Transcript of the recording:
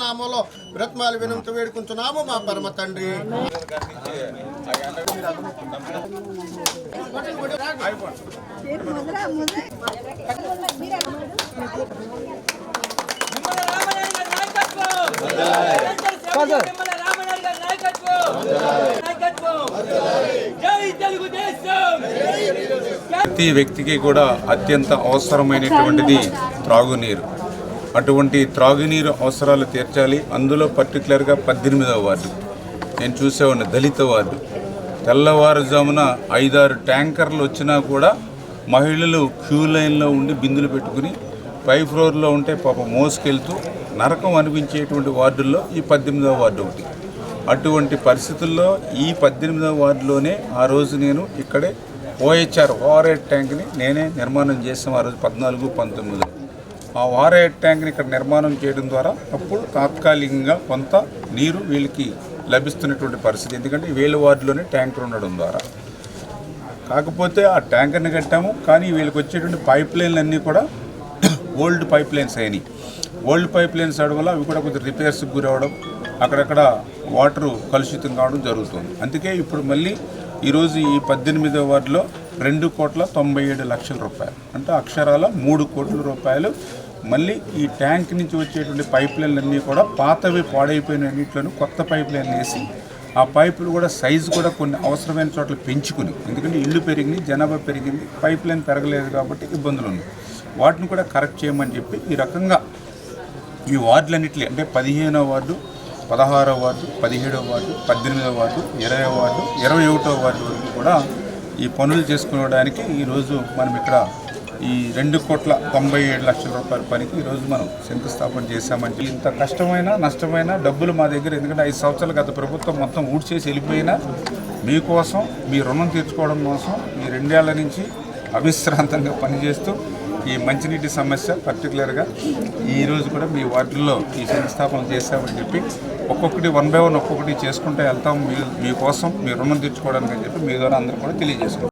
నామలో బ్రత్మాలు వినంత వేడుకుంటున్నాము మా పరమ తండ్రి. ప్రతి వ్యక్తికి కూడా అత్యంత అవసరమైనటువంటిది త్రాగునీరు. అటువంటి త్రాగునీరు అవసరాలు తీర్చాలి. అందులో పర్టికులర్గా 18వ వార్డు నేను చూసేవాడిని, దళిత వార్డు. తెల్లవారుజామున 5-6 ట్యాంకర్లు వచ్చినా కూడా మహిళలు క్యూ లైన్లో ఉండి బిందులు పెట్టుకుని పై ఫ్లోర్లో ఉంటే పాపం మోసుకెళ్తూ నరకం అనిపించేటువంటి వార్డుల్లో ఈ 18వ వార్డు ఒకటి. అటువంటి పరిస్థితుల్లో ఈ 18వ వార్డులోనే ఆ రోజు నేను ఇక్కడే ఓఆర్ఐ ట్యాంక్ని నేనే నిర్మాణం చేసాం. ఆ రోజు 14-19 ఆ ఓఆర్ఐ ట్యాంక్ని ఇక్కడ నిర్మాణం చేయడం ద్వారా అప్పుడు తాత్కాలికంగా కొంత నీరు వీళ్ళకి లభిస్తున్నటువంటి పరిస్థితి. ఎందుకంటే వీళ్ళ వార్డులోనే ట్యాంకర్ ఉండడం ద్వారా. కాకపోతే ఆ ట్యాంకర్ని కట్టాము, కానీ వీళ్ళకి వచ్చేటువంటి పైప్ లైన్లు అన్నీ కూడా ఓల్డ్ పైప్ లైన్స్ అయినాయి. ఓల్డ్ పైప్ లైన్స్ అవడం వల్ల అవి కూడా కొంచెం రిపేర్స్కి గురవడం, అక్కడక్కడ వాటరు కలుషితం కావడం జరుగుతుంది. అందుకే ఇప్పుడు మళ్ళీ ఈరోజు ఈ 18వ వార్డులో 2,97,00,000 రూపాయలు, అంటే అక్షరాల 3 కోట్ల రూపాయలు మళ్ళీ ఈ ట్యాంక్ నుంచి వచ్చేటువంటి పైప్ లైన్లన్నీ కూడా పాతవి పాడైపోయిన అన్నింటిలోనూ కొత్త పైప్ లైన్లు వేసి ఆ పైపులు కూడా సైజు కూడా కొన్ని అవసరమైన చోట్ల పెంచుకుని, ఎందుకంటే ఇళ్ళు పెరిగింది, జనాభా పెరిగింది, పైప్ లైన్ పెరగలేదు కాబట్టి ఇబ్బందులు ఉన్నాయి. వాటిని కూడా కరెక్ట్ చేయమని చెప్పి ఈ రకంగా ఈ వార్డులన్నింటినీ, అంటే 15వ వార్డు, 16వ వార్డు, 17వ వార్డు, 18వ వార్డు, 20వ వార్డు, 21వ వార్డు వరకు కూడా ఈ పనులు చేసుకోవడానికి ఈరోజు మనం ఇక్కడ ఈ 2,97,00,000 రూపాయల పనికి ఈరోజు మనం శంకుస్థాపన చేశామంటే ఇంత కష్టమైన నష్టమైన డబ్బులు మా దగ్గర, ఎందుకంటే 5 సంవత్సరాలు గత ప్రభుత్వం మొత్తం ఊడ్చేసి వెళ్ళిపోయినా మీకోసం మీ రుణం తీర్చుకోవడం కోసం ఈ 2 ఏళ్ల నుంచి అవిశ్రాంతంగా పనిచేస్తూ ఈ మంచినీటి సమస్య పర్టికులర్గా ఈరోజు కూడా మీ వార్డుల్లో ఈ శంకుస్థాపన చేశామని చెప్పి ఒక్కొక్కటి 1 by 1 ఒక్కొక్కటి చేసుకుంటూ వెళ్తాం మీకోసం మీ రుణం తీర్చుకోవడానికి అని చెప్పి మీ ద్వారా అందరూ కూడా తెలియజేసుకుంటాం.